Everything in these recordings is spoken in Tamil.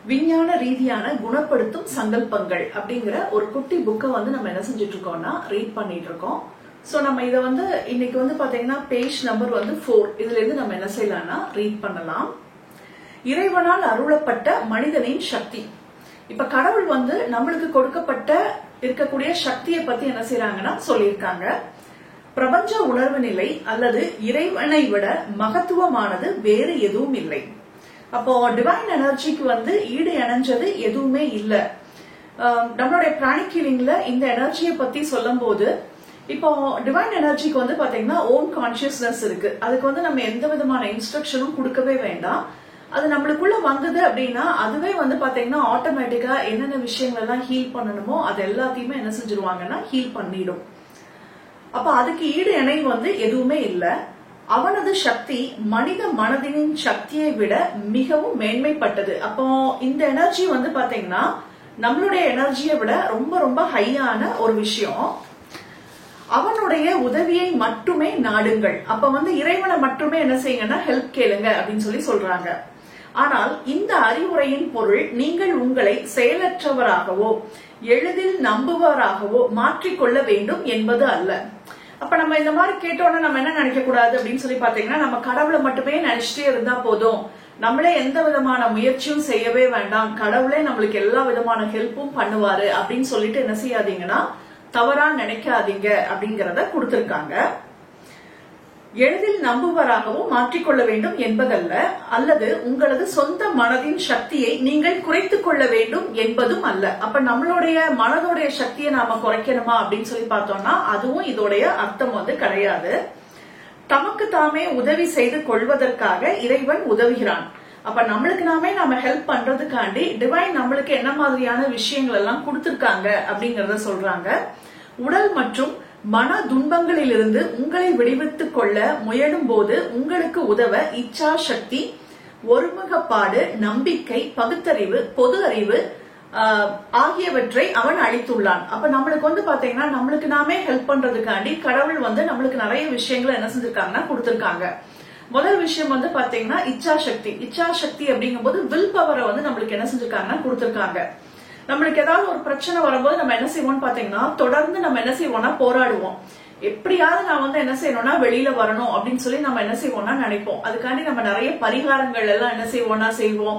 விஞ்ஞான ரீதியான குணப்படுத்தும் சங்கல்பங்கள் அப்படிங்கிற ஒரு குட்டி புக்கை வந்து நம்ம என்ன செஞ்சுட்டு இருக்கோம்னா ரீட் பண்ணிட்டு இருக்கோம். சோ நம்ம இத வந்து இன்னைக்கு வந்து பாத்தீங்கன்னா பேஜ் நம்பர் வந்து 4. இதுல இருந்து நம்ம என்ன செய்யலாம்னா ரீட் பண்ணலாம். இறைவனால் அருளப்பட்ட மனிதனின் சக்தி. இப்ப கடவுள் வந்து நம்மளுக்கு கொடுக்கப்பட்ட இருக்கக்கூடிய சக்தியை பத்தி என்ன செய்யறாங்கன்னா சொல்லியிருக்காங்க. பிரபஞ்ச உணர்வு நிலை அல்லது இறைவனை விட மகத்துவமானது வேறு எதுவும் இல்லை. அப்போ டிவைன் எனர்ஜிக்கு வந்து ஈடு இணைஞ்சது எதுவுமே இல்ல. நம்மளுடைய பிராணிக் ஹீலிங்ல இந்த எனர்ஜியை பத்தி சொல்லும் போது இப்போ டிவைன் எனர்ஜிக்கு வந்து பாத்தீங்கன்னா ஓன் கான்சியஸ்னஸ் இருக்கு. அதுக்கு வந்து நம்ம எந்த விதமான இன்ஸ்ட்ரக்ஷனும் கொடுக்கவே வேண்டாம். அது நம்மளுக்குள்ள வந்தது அப்படின்னா அதுவே வந்து பாத்தீங்கன்னா ஆட்டோமேட்டிக்கா என்னென்ன விஷயங்கள் எல்லாம் ஹீல் பண்ணணுமோ அது எல்லாத்தையுமே என்ன செஞ்சிருவாங்கன்னா ஹீல் பண்ணிடும். அப்ப அதுக்கு ஈடு இணை வந்து எதுவுமே இல்ல. அவனது சக்தி மனித மனதின் சக்தியை விட மிகவும் மேன்மைப்பட்டது. அப்போ இந்த எனர்ஜி வந்து பாத்தீங்கன்னா நம்மளுடைய எனர்ஜியை விட ரொம்ப ரொம்ப ஹையான ஒரு விஷயம். அவனுடைய உதவியை மட்டுமே நாடுங்கள். அப்ப வந்து இறைவனை மட்டுமே என்ன செய்யுங்கன்னா ஹெல்ப் கேளுங்க அப்படின்னு சொல்லி சொல்றாங்க. ஆனால் இந்த அறிவுரையின் பொருள் நீங்கள் உங்களை செயலற்றவராகவோ எளிதில் நம்புவராகவோ மாற்றிக்கொள்ள வேண்டும் என்பது அல்ல. அப்ப நம்ம இந்த மாதிரி கேட்டோன்னா நம்ம என்ன நினைக்க கூடாது அப்படின்னு சொல்லி பாத்தீங்கன்னா நம்ம கடவுளை மட்டுமே நினைச்சிட்டே இருந்தா போதும், நம்மளே எந்த விதமான முயற்சியும் செய்யவே வேண்டாம், கடவுளே நம்மளுக்கு எல்லா விதமான ஹெல்ப்பும் பண்ணுவாரு அப்படின்னு சொல்லிட்டு என்ன செய்யாதீங்கன்னா தவறா நினைக்காதீங்க அப்படிங்கறத கொடுத்திருக்காங்க. எளிதில் நம்புவராகவும் மாற்றிக்கொள்ள வேண்டும் என்பதல்ல, அல்லது உங்களது சொந்த மனதின் சக்தியை நீங்கள் குறைத்துக் கொள்ள வேண்டும் என்பதும் அல்ல. அப்ப நம்மளுடைய மனதோடைய சக்தியை நாம குறைக்கணுமா அப்படின்னு சொல்லி பார்த்தோம்னா அதுவும் இதோடைய அர்த்தம் வந்து கிடையாது. தமக்கு தாமே உதவி செய்து கொள்வதற்காக இறைவன் உதவுகிறான். அப்ப நம்மளுக்கு நாம ஹெல்ப் பண்றதுக்காண்டி டிவைன் நம்மளுக்கு என்ன மாதிரியான விஷயங்கள் எல்லாம் கொடுத்திருக்காங்க அப்படிங்கறத சொல்றாங்க. உடல் மற்றும் மன துன்பங்களிலிருந்து உங்களை விடுவித்துக் கொள்ள முயலும் போது உங்களுக்கு உதவ இச்சா சக்தி, ஒருமுகப்பாடு, நம்பிக்கை, பகுத்தறிவு, பொது அறிவு ஆகியவற்றை அவன் அளித்துள்ளான். அப்ப நம்மளுக்கு வந்து பாத்தீங்கன்னா நம்மளுக்கு நாமே ஹெல்ப் பண்றதுக்காண்டி கடவுள் வந்து நம்மளுக்கு நிறைய விஷயங்களை என்ன செஞ்சிருக்காங்கன்னா கொடுத்திருக்காங்க. முதல் விஷயம் வந்து பாத்தீங்கன்னா இச்சா சக்தி. இச்சா சக்தி அப்படிங்கும் போது வில் பவரை வந்து நம்மளுக்கு என்ன செஞ்சிருக்காங்கன்னா கொடுத்திருக்காங்க. நம்மளுக்கு ஏதாவது ஒரு பிரச்சனை வரும்போது நம்ம என்ன செய்வோம்னு பாத்தீங்கன்னா தொடர்ந்து நம்ம என்ன செய்வோம்னா போராடுவோம். எப்படியாவது நான் வந்து என்ன செய்யணும்னா வெளியில வரணும் அப்படின்னு சொல்லி நம்ம என்ன செய்வோம்னா நினைப்போம். அதுக்காண்டி நம்ம நிறைய பரிகாரங்கள் எல்லாம் என்ன செய்வோம்னா செய்வோம்.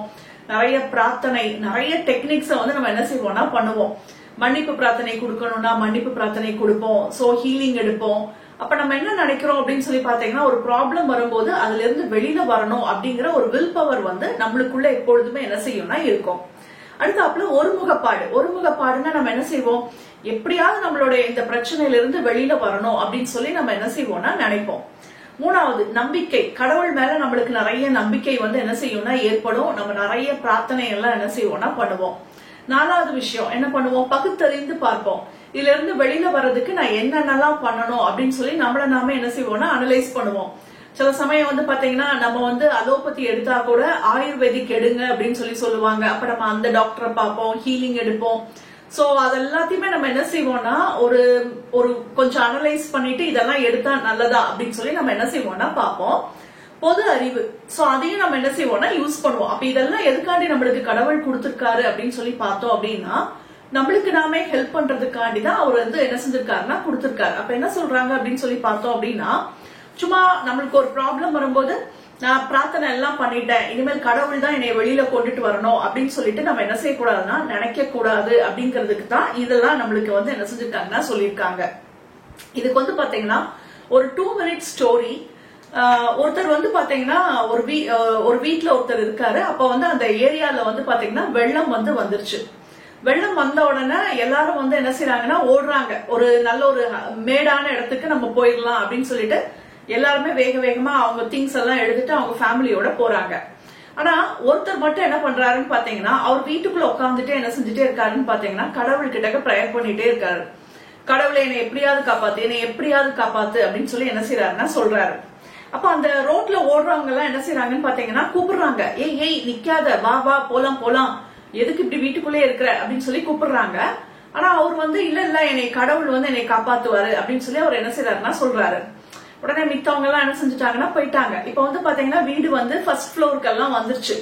நிறைய பிரார்த்தனை, நிறைய டெக்னிக்ஸ வந்து நம்ம என்ன செய்வோம்னா பண்ணுவோம். மன்னிப்பு பிரார்த்தனை கொடுக்கணும்னா மன்னிப்பு பிரார்த்தனை கொடுப்போம். சோ ஹீலிங் எடுப்போம். அப்ப நம்ம என்ன நினைக்கிறோம் அப்படின்னு சொல்லி பாத்தீங்கன்னா ஒரு ப்ராப்ளம் வரும்போது அதுல இருந்து வெளியில வரணும் அப்படிங்கிற ஒரு வில் பவர் வந்து நம்மளுக்குள்ள எப்பொழுதுமே என்ன செய்யும்னா இருக்கும். அடுத்தாப்புல ஒருமுகப்பாடுன்னா நம்ம என்ன செய்வோம், எப்படியாவது நம்மளுடைய இந்த பிரச்சனையில இருந்து வெளியில வரணும் அப்படின்னு சொல்லி நம்ம என்ன செய்வோம்னா நினைப்போம். மூணாவது நம்பிக்கை. கடவுள் மேல நம்மளுக்கு நிறைய நம்பிக்கை வந்து என்ன செய்யும்னா ஏற்படும். நம்ம நிறைய பிரார்த்தனை எல்லாம் என்ன செய்வோம்னா பண்ணுவோம். நாலாவது விஷயம் என்ன பண்ணுவோம், பகுத்தறிந்து பார்ப்போம். இதுல இருந்து வெளியில வர்றதுக்கு நான் என்னென்னலாம் பண்ணணும் அப்படின்னு சொல்லி நம்மள நாம என்ன செய்வோம்னா அனலைஸ் பண்ணுவோம். சில சமயம் வந்து பாத்தீங்கன்னா நம்ம வந்து அலோபதி எடுத்தா கூட ஆயுர்வேதிக் எடுங்க அப்படின்னு சொல்லி சொல்லுவாங்க. அப்ப நம்ம அந்த டாக்டரை பார்ப்போம், ஹீலிங் எடுப்போம். சோ அதெல்லாத்தையுமே நம்ம என்ன செய்வோம்னா ஒரு ஒரு கொஞ்சம் அனலைஸ் பண்ணிட்டு இதெல்லாம் எடுத்தா நல்லதா அப்படின்னு சொல்லி நம்ம என்ன செய்வோம்னா பார்ப்போம். பொது அறிவு. சோ அதையும் நம்ம என்ன செய்வோம்னா யூஸ் பண்ணுவோம். அப்ப இதெல்லாம் எதுக்காண்டி நம்மளுக்கு கடவுள் கொடுத்திருக்காரு அப்படின்னு சொல்லி பார்த்தோம் அப்படின்னா நம்மளுக்கு நாமே ஹெல்ப் பண்றதுக்காண்டிதான் அவர் வந்து என்ன செஞ்சிருக்காருன்னா கொடுத்திருக்காரு. அப்ப என்ன சொல்றாங்க அப்படின்னு சொல்லி பார்த்தோம் அப்படின்னா சும்மா நம்மளுக்கு ஒரு ப்ராப்ளம் வரும்போது நான் பிரார்த்தனை எல்லாம் பண்ணிட்டேன், இனிமேல் கடவுள் தான் என்னை வெளியில கொண்டுட்டு வரணும் அப்படின்னு சொல்லிட்டு நம்ம என்ன செய்யக்கூடாதுன்னா நினைக்க கூடாது அப்படிங்கிறதுக்கு தான் இதெல்லாம் நம்மளுக்கு வந்து என்ன செஞ்சிருக்காங்கன்னா சொல்லியிருக்காங்க. இதுக்கு வந்து பாத்தீங்கன்னா ஒரு 2 minute ஸ்டோரி. ஒருத்தர் வந்து பாத்தீங்கன்னா ஒரு வீட்டுல ஒருத்தர் இருக்காரு. அப்ப வந்து அந்த ஏரியால வந்து பாத்தீங்கன்னா வெள்ளம் வந்து வந்துருச்சு. வெள்ளம் வந்த உடனே எல்லாரும் வந்து என்ன செய்யறாங்கன்னா ஓடுறாங்க. ஒரு நல்ல ஒரு மேடான இடத்துக்கு நம்ம போயிடலாம் அப்படின்னு சொல்லிட்டு எல்லாருமே வேக வேகமா அவங்க திங்ஸ் எல்லாம் எடுத்துட்டு அவங்க ஃபேமிலியோட போறாங்க. ஆனா ஒருத்தர் மட்டும் என்ன பண்றாருன்னு பாத்தீங்கன்னா அவர் வீட்டுக்குள்ள உட்காந்துட்டு என்ன செஞ்சுட்டே இருக்காருன்னு பாத்தீங்கன்னா கடவுள் கிட்ட ப்ரேயர் பண்ணிட்டே இருக்காரு. கடவுளை என்னை எப்படியாவது காப்பாத்து அப்படின்னு சொல்லி என்ன செய்யறாருன்னா சொல்றாரு. அப்ப அந்த ரோட்ல ஓடுறவங்க எல்லாம் என்ன செய்யறாங்கன்னு பாத்தீங்கன்னா கூப்பிடுறாங்க, ஏய் நிக்காத, வா போலாம், எதுக்கு இப்படி வீட்டுக்குள்ளே இருக்கிற அப்படின்னு சொல்லி கூப்பிடுறாங்க. ஆனா அவர் வந்து இல்ல என்னை கடவுள் வந்து என்னை காப்பாத்துவாரு அப்படின்னு சொல்லி அவர் என்ன செய்யறாருன்னா சொல்றாரு. உடனே மித்தவங்க எல்லாம் என்ன செஞ்சுட்டாங்கன்னா போயிட்டாங்க. இப்ப வந்து பாத்தீங்கன்னா வீடு வந்து ஃபர்ஸ்ட் ஃப்ளோருக்கு எல்லாம் வந்துருச்சு.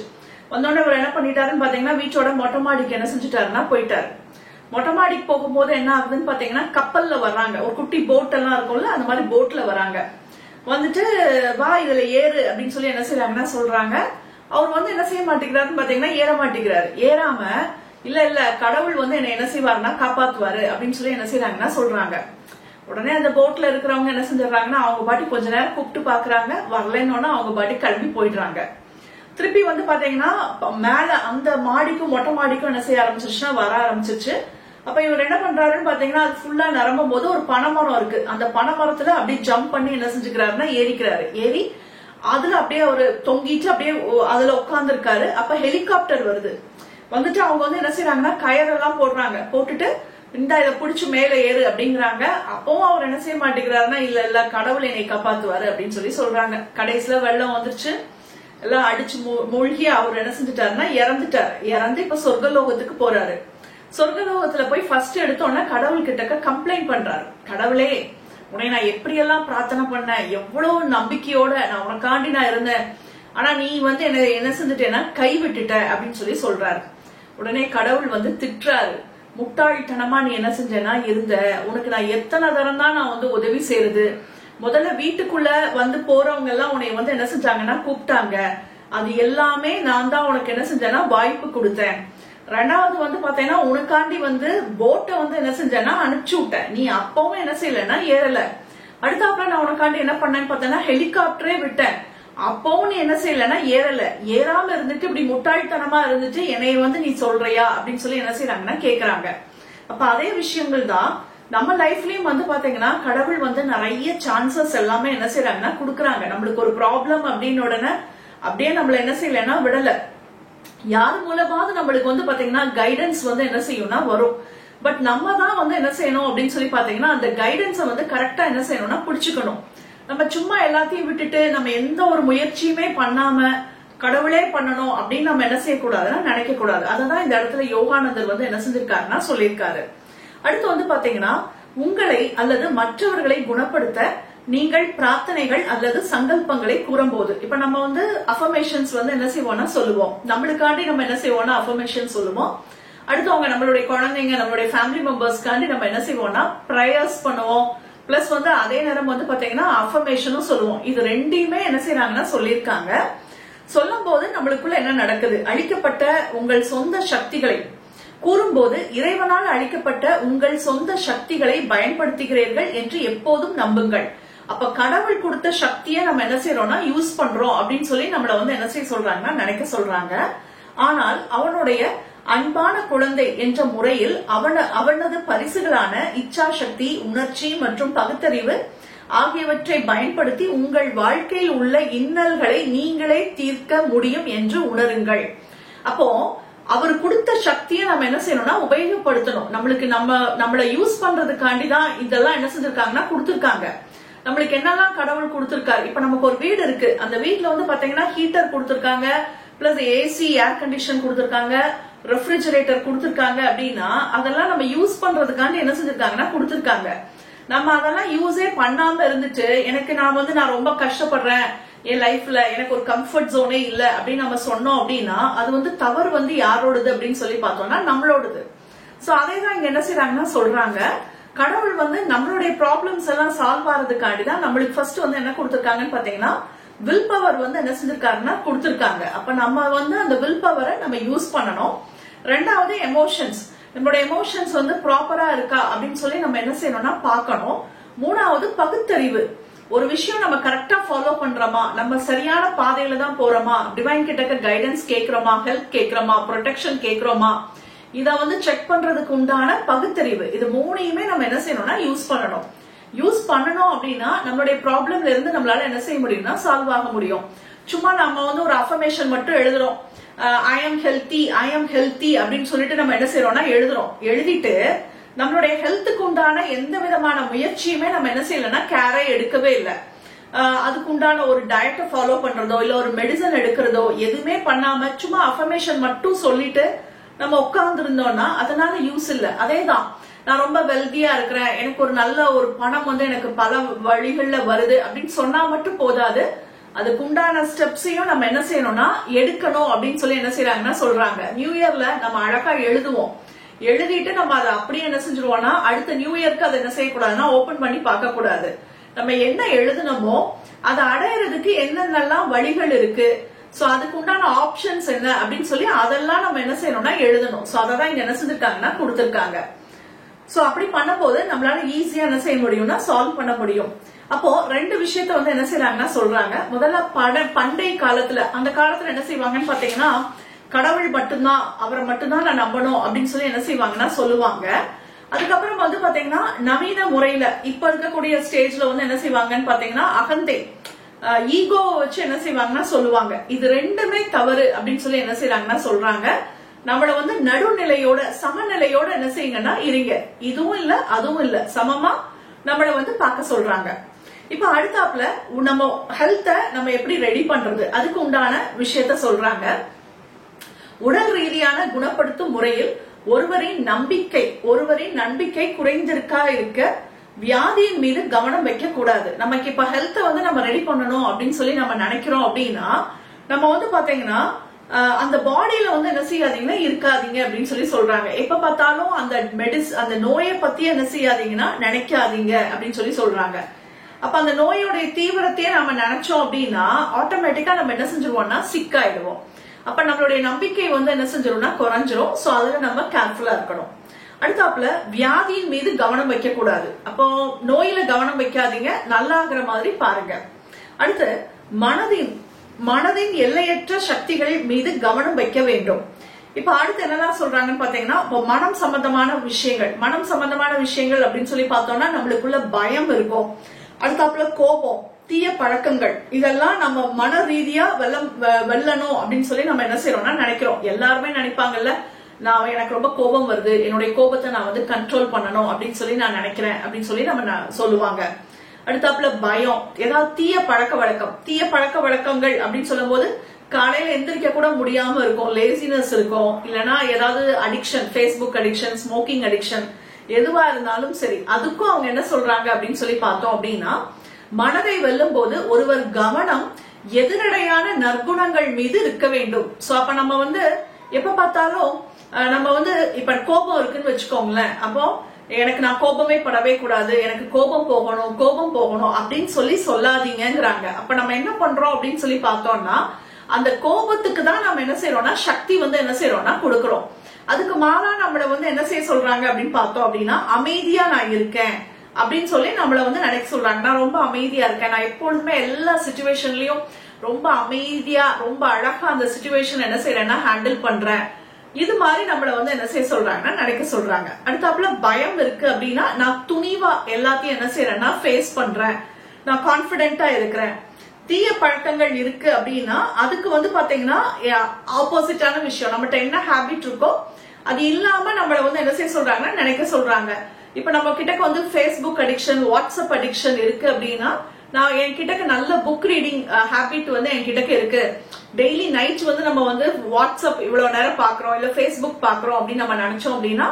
வந்தோடனே இவர் என்ன பண்ணிட்டாருன்னு பாத்தீங்கன்னா வீட்டோட மொட்டை மாடிக்கு என்ன செஞ்சுட்டாருன்னா போயிட்டாரு. மொட்டை மாடிக்கு போகும்போது என்ன ஆகுதுன்னு பாத்தீங்கன்னா கப்பல்ல வர்றாங்க, ஒரு குட்டி போட் எல்லாம் இருக்கும்ல அந்த மாதிரி போட்ல வராங்க. வந்துட்டு வா இதுல ஏறு அப்படின்னு சொல்லி என்ன செய்யறாங்கன்னா சொல்றாங்க. அவர் வந்து என்ன செய்ய மாட்டேங்கிறாருன்னு பாத்தீங்கன்னா ஏற மாட்டேங்கிறாரு. ஏறாம இல்ல இல்ல கடவுள் வந்து என்ன செய்வாருன்னா காப்பாத்துவாரு அப்படின்னு சொல்லி என்ன செய்யறாங்கன்னா சொல்றாங்க. உடனே அந்த போட்ல இருக்கிறவங்க என்ன செஞ்சிடறாங்கன்னா அவங்க பாட்டி கொஞ்ச நேரம் கூப்பிட்டு பாக்குறாங்க, வரலன்னு அவங்க பாட்டி கிளம்பி போயிடுறாங்க. திருப்பி வந்து பாத்தீங்கன்னா மேல அந்த மாடிக்கும் மொட்டை மாடிக்கும் என்ன செய்ய ஆரம்பிச்சிருச்சுன்னா வர ஆரம்பிச்சிருச்சு. அப்ப இவர் என்ன பண்றாருன்னு பாத்தீங்கன்னா அது ஃபுல்லா நிரம்பும் போது ஒரு பனைமரம் இருக்கு, அந்த பனைமரத்துல அப்படியே ஜம்ப் பண்ணி என்ன செஞ்சுக்கிறாருன்னா ஏறிக்கிறாரு. ஏறி அதுல அப்படியே ஒரு தொங்கிட்டு அப்படியே அதுல உட்கார்ந்து இருக்காரு. அப்ப ஹெலிகாப்டர் வருது. வந்துட்டு அவங்க வந்து என்ன செய்யறாங்கன்னா கயரெல்லாம் போடுறாங்க, போட்டுட்டு இந்த இதை புடிச்சு மேல ஏறு அப்படிங்கிறாங்க. அப்பவும் அவர் என்ன செய்ய மாட்டேங்கிறாருன்னா இல்ல இல்ல கடவுள் என்னை காப்பாத்துவாரு அப்படின்னு சொல்லி சொல்றாங்க. கடைசியில வெள்ளம் வந்துருச்சு, எல்லாம் அடிச்சு மூழ்கி அவர் என்ன செஞ்சுட்டாருன்னா இறந்துட்டாரு. இறந்து இப்ப சொர்க்கலோகத்துக்கு போறாரு. சொர்க்கலோகத்துல போய் ஃபர்ஸ்ட் எடுத்தோன்னா கடவுள் கிட்டக்க கம்ப்ளைண்ட் பண்றாரு. கடவுளே உன்னை நான் எப்படி எல்லாம் பிரார்த்தனை பண்ணேன், எவ்வளவு நம்பிக்கையோட நான் உனக்காண்டி நான் இருந்தேன், ஆனா நீ வந்து என்ன செஞ்சுட்டேன்னா கை விட்டுட்ட அப்படின்னு சொல்லி சொல்றாரு. உடனே கடவுள் வந்து திட்டுறாரு, முட்டாள்தனமா நீ என்ன செஞ்சேன்னா இருந்த, உனக்கு நான் எத்தனை தரம் தான் நான் வந்து உதவி செய்யறது. முதல்ல வீட்டுக்குள்ள வந்து போறவங்க எல்லாம் உன்னை வந்து என்ன செஞ்சாங்கன்னா கூப்பிட்டாங்க, அது எல்லாமே நான் தான் உனக்கு என்ன செஞ்சேன்னா வாய்ப்பு கொடுத்தேன். ரெண்டாவது வந்து பாத்தீங்கன்னா உனக்காண்டி வந்து போட்டை வந்து என்ன செஞ்சேன்னா அனுப்பிச்சு விட்டேன், நீ அப்பவும் என்ன செய்யலன்னா ஏறல. அடுத்தாப்புல நான் உனக்காண்டி என்ன பண்ணேன்னு பார்த்தேன்னா ஹெலிகாப்டரே விட்டேன், அப்பவும் நீ என்ன செய்யலன்னா ஏறல. ஏறாம இருந்துட்டு இப்படி முட்டாள்தனமா இருந்துட்டு என்னைய வந்து நீ சொல்றியா அப்படின்னு சொல்லி என்ன செய்யறாங்கன்னா கேக்குறாங்க. அப்ப அதே விஷயங்கள் தான் நம்ம லைஃப்லயும் வந்து பாத்தீங்கன்னா கடவுள் வந்து நிறைய சான்சஸ் எல்லாமே என்ன செய்யறாங்கன்னா குடுக்கறாங்க. நம்மளுக்கு ஒரு ப்ராப்ளம் அப்படின்னு உடனே அப்படியே நம்மள என்ன செய்யலன்னா விடல, யார் மூலமாவது நம்மளுக்கு வந்து பாத்தீங்கன்னா கைடன்ஸ் வந்து என்ன செய்யும்னா வரும். பட் நம்ம தான் வந்து என்ன செய்யணும் அப்படின்னு சொல்லி பாத்தீங்கன்னா அந்த கைடன்ஸை வந்து கரெக்டா என்ன செய்யணும்னா புடிச்சுக்கணும். நம்ம சும்மா எல்லாத்தையும் விட்டுட்டு நம்ம எந்த ஒரு முயற்சியுமே பண்ணாம கடவுளே பண்ணணும் அப்படின்னு நம்ம என்ன செய்யக்கூடாதுன்னா நினைக்க கூடாது. அததான் இந்த இடத்துல யோகானந்தர் வந்து என்ன செஞ்சிருக்காருன்னா சொல்லியிருக்காரு. அடுத்து வந்து பாத்தீங்கன்னா உங்களை அல்லது மற்றவர்களை குணப்படுத்த நீங்கள் பிரார்த்தனைகள் அல்லது சங்கல்பங்களை கூறும்போது, இப்ப நம்ம வந்து அஃபர்மேஷன்ஸ் வந்து என்ன செய்வோம்னா சொல்லுவோம், நம்மளுக்காண்டி நம்ம என்ன செய்வோம்னா அஃபர்மேஷன் சொல்லுவோம். அடுத்தவங்க நம்மளுடைய குழந்தைங்க நம்மளுடைய ஃபேமிலி மெம்பர்ஸ்க்காண்டி நம்ம என்ன செய்வோம்னா ப்ரேயர்ஸ் பண்ணுவோம். பிளஸ் வந்து அதே நேரம் வந்து பாத்தீங்கன்னா அஃபர்மேஷனும் சொல்லுவோம். இது ரெண்டையுமே என்ன செய்யறாங்கன்னா சொல்லியிருக்காங்க. சொல்லும் போது நம்மளுக்குள்ள என்ன நடக்குது, அளிக்கப்பட்ட உங்கள் சொந்த சக்திகளை கூறும்போது இறைவனால் அளிக்கப்பட்ட உங்கள் சொந்த சக்திகளை பயன்படுத்துகிறீர்கள் என்று எப்போதும் நம்புங்கள். அப்ப கடவுள் கொடுத்த சக்தியை நம்ம என்ன செய்யறோம்னா யூஸ் பண்றோம் அப்படின்னு சொல்லி நம்மள வந்து என்ன செய்ய சொல்றாங்கன்னா நினைக்க சொல்றாங்க. ஆனால் அவனுடைய அன்பான குழந்தை என்ற முறையில் அவனது பரிசுகளான இச்சா சக்தி, உணர்ச்சி மற்றும் பகுத்தறிவு ஆகியவற்றை பயன்படுத்தி உங்கள் வாழ்க்கையில் உள்ள இன்னல்களை நீங்களே தீர்க்க முடியும் என்று உணருங்கள். அப்போ அவர் கொடுத்த சக்தியை நம்ம என்ன செய்யணும்னா உபயோகப்படுத்தணும். நம்மளுக்கு நம்மளை யூஸ் பண்றதுக்காண்டி தான் இதெல்லாம் என்ன செஞ்சிருக்காங்கன்னா கொடுத்திருக்காங்க. நம்மளுக்கு என்னெல்லாம் கடவுள் கொடுத்திருக்காரு. இப்ப நமக்கு ஒரு வீடு இருக்கு, அந்த வீட்டுல வந்து பாத்தீங்கன்னா ஹீட்டர் கொடுத்திருக்காங்க, பிளஸ் ஏசி ஏர் கண்டிஷன் கொடுத்திருக்காங்க, ரெஃப்ரிஜரேட்டர் கொடுத்திருக்காங்க. அப்படின்னா அதெல்லாம் நம்ம யூஸ் பண்றதுக்காண்டி என்ன செஞ்சிருக்காங்கன்னா கொடுத்திருக்காங்க. நம்ம அதெல்லாம் யூஸே பண்ணாம இருந்துட்டு நான் ரொம்ப கஷ்டப்படுறேன் என் லைஃப்ல, எனக்கு ஒரு கம்ஃபர்ட் ஜோனே இல்ல அப்படின்னு நம்ம சொன்னோம் அப்படின்னா அது வந்து தவறு வந்து யாரோடது அப்படின்னு சொல்லி பார்த்தோம்னா நம்மளோடது. சோ அதேதான் இங்க என்ன செய்யறாங்கன்னா சொல்றாங்க, கடவுள் வந்து நம்மளுடைய ப்ராப்ளம்ஸ் எல்லாம் சால்வ் ஆறதுக்காண்டி தான் நம்மளுக்கு ஃபர்ஸ்ட் வந்து என்ன கொடுத்திருக்காங்கன்னு பாத்தீங்கன்னா வில் பவர் வந்து என்ன செஞ்சிருக்காருன்னா கொடுத்திருக்காங்க. அப்ப நம்ம வந்து அந்த வில் பவரை நம்ம யூஸ் பண்ணணும். ரெண்டாவது எமோஷன்ஸ், நம்மளுடைய எமோஷன்ஸ் வந்து ப்ராப்பரா இருக்கா அப்படின்னு சொல்லி நம்ம என்ன செய்யணும்னா பார்க்கணும். மூணாவது பகுத்தறிவு, ஒரு விஷயம் நம்ம கரெக்டா ஃபாலோ பண்றோமா, நம்ம சரியான பாதையில தான் போறோமா, டிவைன் கிட்ட கைடன்ஸ் கேட்கிறோமா, ஹெல்ப் கேட்கிறோமா, ப்ரொடெக்ஷன் கேட்கிறோமா, இத வந்து செக் பண்றதுக்கு உண்டான பகுத்தறிவு. இது மூணையுமே நம்ம என்ன செய்யணும்னா யூஸ் பண்ணணும். யூஸ் பண்ணணும் அப்படின்னா நம்மளுடைய ப்ராப்ளம்ல இருந்து நம்மளால என்ன செய்ய முடியும்னா சால்வ் ஆக முடியும். சும்மா நம்ம வந்து ஒரு அஃபர்மேஷன் மட்டும் எழுதுறோம், ஐ எம் ஹெல்த்தி அப்படின்னு சொல்லிட்டு நம்ம என்ன செய்யறோம்னா எழுதுறோம். எழுதிட்டு நம்மளுடைய ஹெல்த்துக்கு உண்டான எந்த விதமான முயற்சியுமே நம்ம என்ன செய்யலன்னா கேரே எடுக்கவே இல்லை. அதுக்கு உண்டான ஒரு டயட்டை ஃபாலோ பண்றதோ இல்ல ஒரு மெடிசன் எடுக்கிறதோ எதுவுமே பண்ணாம சும்மா அஃபர்மேஷன் மட்டும் சொல்லிட்டு நம்ம உட்கார்ந்து இருந்தோம்னா அதனால யூஸ் இல்ல. அதேதான், நான் ரொம்ப வெல்தியா இருக்கிறேன், எனக்கு ஒரு நல்ல ஒரு பணம் வந்து எனக்கு பல வழிகள்ல வருது அப்படின்னு சொன்னா மட்டும் போதாது. அதுக்கு உண்டான ஸ்டெப்ஸையும் நம்ம என்ன செய்யணும்னா எடுக்கணும் அப்படின்னு சொல்லி என்ன செய்யறாங்கன்னா சொல்றாங்க. நியூ இயர்ல நம்ம அழகா எழுதுவோம், எழுதிட்டு நம்ம அதை அப்படியே என்ன செஞ்சிருவோம்னா அடுத்த நியூ இயர்க்கு அதை என்ன செய்யக்கூடாதுன்னா ஓபன் பண்ணி பார்க்க கூடாது. நம்ம என்ன எழுதுனமோ அதை அடையிறதுக்கு என்னென்னலாம் வழிகள் இருக்கு, சோ அதுக்கு உண்டான ஆப்ஷன்ஸ் என்ன அப்படின்னு சொல்லி அதெல்லாம் நம்ம என்ன செய்யணும்னா எழுதணும். சோ அததான் இங்க என்ன செஞ்சிருக்காங்கன்னா கொடுத்திருக்காங்க. சோ அப்படி பண்ணும்போது நம்மளால ஈஸியா என்ன செய்ய முடியும்னா சால்வ் பண்ண முடியும். அப்போ ரெண்டு விஷயத்த வந்து என்ன செய்யறாங்கன்னா சொல்றாங்க. முதல்ல பண்டைய காலத்துல, அந்த காலத்துல என்ன செய்வாங்கன்னு பாத்தீங்கன்னா கடவுள் மட்டும்தான், அவரை மட்டும்தான் நான் நம்பணும் அப்படின்னு சொல்லி என்ன செய்வாங்கன்னா சொல்லுவாங்க. அதுக்கப்புறம் வந்து பாத்தீங்கன்னா நவீன முறையில இப்ப இருக்கக்கூடிய ஸ்டேஜ்ல வந்து என்ன செய்வாங்கன்னு பாத்தீங்கன்னா அகந்தை, ஈகோ வச்சு என்ன செய்வாங்கன்னா சொல்லுவாங்க. இது ரெண்டுமே தவறு அப்படின்னு சொல்லி என்ன செய்யறாங்கன்னா சொல்றாங்க. நம்மள வந்து நடுநிலையோட சமநிலையோட என்ன செய்யுங்கன்னா இருங்க, இதுவும் இல்ல அதுவும் இல்ல, சமமா நம்மள வந்து பார்க்க சொல்றாங்க. இப்ப அடுத்தாப்புல நம்ம ஹெல்த்த நம்ம எப்படி ரெடி பண்றது அதுக்கு உண்டான விஷயத்த சொல்றாங்க. உடல் ரீதியான குணப்படுத்தும் முறையில் ஒருவரின் நம்பிக்கை குறைந்திருக்கா இருக்க வியாதியின் மீது கவனம் வைக்க கூடாது. நமக்கு இப்ப ஹெல்த்த வந்து நம்ம ரெடி பண்ணணும் அப்படின்னு சொல்லி நம்ம நினைக்கிறோம் அப்படின்னா நம்ம வந்து பாத்தீங்கன்னா அந்த பாடியில வந்து என்ன செய்யாதீங்கன்னா இருக்காதீங்க அப்படின்னு சொல்லி சொல்றாங்க. எப்ப பார்த்தாலும் அந்த நோயை பத்தி என்ன செய்யாதீங்கன்னா நினைக்காதீங்க அப்படின்னு சொல்லி சொல்றாங்க. அப்ப அந்த நோயோடைய தீவிரத்தையே நம்ம நினைச்சோம் அப்படின்னா ஆட்டோமேட்டிக்கா நம்ம என்ன செஞ்சிருவோம்னா சிக் ஆயிடுவோம். அப்ப நம்மளுடைய நம்பிக்கை வந்து என்ன செஞ்சிரும்னா குறைஞ்சிரும். சோ அதுல நம்ம கேர்ஃபுல்லா இருக்கணும். அடுத்தாப்புல வியாதியின் மீது கவனம் வைக்க கூடாது. அப்போ நோயில கவனம் வைக்காதீங்க, நல்லாகிற மாதிரி பாருங்க. அடுத்து மனதின் எல்லையற்ற சக்திகள் மீது கவனம் வைக்க வேண்டும். இப்ப அடுத்து என்னெல்லாம் சொல்றாங்கன்னு பாத்தீங்கன்னா இப்போ மனம் சம்பந்தமான விஷயங்கள் அப்படின்னு சொல்லி பார்த்தோம்னா நம்மளுக்குள்ள பயம் இருக்கும். அடுத்தாப்புல கோபம், தீய பழக்கங்கள், இதெல்லாம் நம்ம மன ரீதியா வெல்லணும் அப்படின்னு சொல்லி நம்ம என்ன செய்யறோம்னா நினைக்கிறோம். எல்லாருமே நினைப்பாங்கல்ல, எனக்கு ரொம்ப கோபம் வருது, என்னுடைய கோபத்தை நான் வந்து கண்ட்ரோல் பண்ணணும் அப்படின்னு சொல்லி நான் நினைக்கிறேன் அப்படின்னு சொல்லி நம்ம சொல்லுவாங்க. அடுத்தாப்புல பயம், ஏதாவது தீய பழக்க வழக்கங்கள் அப்படின்னு சொல்லும் போது காலையில எந்திரிக்க கூட முடியாம இருக்கும், லேசினஸ் இருக்கும், இல்லைன்னா ஏதாவது addiction, Facebook addiction, smoking addiction, எதுவா இருந்தாலும் சரி அதுக்கும் அவங்க என்ன சொல்றாங்க அப்படின்னு சொல்லி பார்த்தோம் அப்படின்னா மனதை வெல்லும் போது ஒருவர் கவனம் எதிரடையான நற்குணங்கள் மீது இருக்க வேண்டும். சோ அப்ப நம்ம வந்து எப்ப பார்த்தாலும் நம்ம வந்து இப்ப கோபம் இருக்குன்னு வச்சுக்கோங்களேன், அப்போ நான் கோபமே படவே கூடாது, எனக்கு கோபம் போகணும் அப்படின்னு சொல்லி சொல்லாதீங்கிறாங்க. அப்ப நம்ம என்ன பண்றோம் அப்படின்னு சொல்லி பார்த்தோம்னா அந்த கோபத்துக்கு தான் நம்ம என்ன செய்யறோம்னா சக்தி வந்து என்ன செய்யறோம்னா கொடுக்கறோம். அதுக்கு மாறா நம்மள வந்து என்ன செய்ய சொல்றாங்க அப்படின்னு பார்த்தோம் அப்படின்னா அமைதியா நான் இருக்கேன் அப்படின்னு சொல்லி நம்மள வந்து நினைக்க சொல்றாங்க. நான் ரொம்ப அமைதியா இருக்கேன், நான் எப்பொழுதுமே எல்லா சிச்சுவேஷன்லயும் ரொம்ப அமைதியா ரொம்ப அழகா அந்த சிச்சுவேஷன் என்ன செய்யறேன்னா ஹேண்டில் பண்றேன். இது மாதிரி நம்மள வந்து என்ன செய்ய சொல்றாங்கன்னா நினைக்க சொல்றாங்க. அடுத்தாப்புல பயம் இருக்கு அப்படின்னா நான் துணிவா எல்லாத்தையும் என்ன செய்யறேன்னா ஃபேஸ் பண்றேன், நான் கான்பிடென்டா இருக்கிறேன். தீய பழக்கங்கள் இருக்கு அப்படின்னா அதுக்கு வந்து பாத்தீங்கன்னா ஆப்போசிட்டான விஷயம், நம்மகிட்ட என்ன ஹேபிட் இருக்கோ அது இல்லாம நம்மள வந்து என்ன செய்ய சொல்றாங்கன்னா நினைக்க சொல்றாங்க. இப்ப நம்ம கிட்ட வந்து ஃபேஸ்புக் அடிக்ஷன், வாட்ஸ்அப் அடிக்ஷன் இருக்கு அப்படின்னா நான் என்கிட்ட நல்ல புக் ரீடிங் ஹேபிட் வந்து என்கிட்ட இருக்கு. டெய்லி நைட் வந்து நம்ம வந்து வாட்ஸ்அப் இவ்வளவு நேரம் பாக்குறோம், இல்ல ஃபேஸ்புக் பாக்குறோம் அப்படின்னு நம்ம நினைச்சோம் அப்படின்னா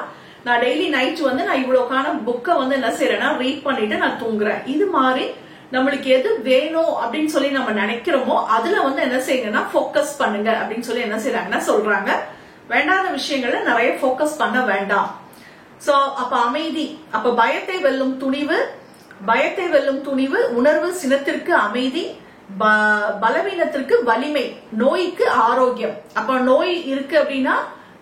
நான் டெய்லி நைட் வந்து நான் இவ்வளவுக்கான புக்கை வந்து என்ன செய்யறேன்னா ரீட் பண்ணிட்டு நான் தூங்குறேன். இது மாதிரி நம்மளுக்கு எது வேணும் அப்படின்னு சொல்லி நம்ம நினைக்கிறோமோ அதுல வந்து என்ன செய்யுங்கன்னா போக்கஸ் பண்ணுங்க அப்படின்னு சொல்லி என்ன செய்யறாங்கன்னா சொல்றாங்க. வேண்டாத விஷயங்கள்ல நிறைய போக்கஸ் பண்ண வேண்டாம். சோ அப்ப அமைதி, அப்ப பயத்தை வெல்லும் துணிவு, உணர்வு சினத்திற்கு அமைதி, பலவீனத்திற்கு வலிமை, நோய்க்கு ஆரோக்கியம். அப்ப நோய் இருக்கு அப்படின்னா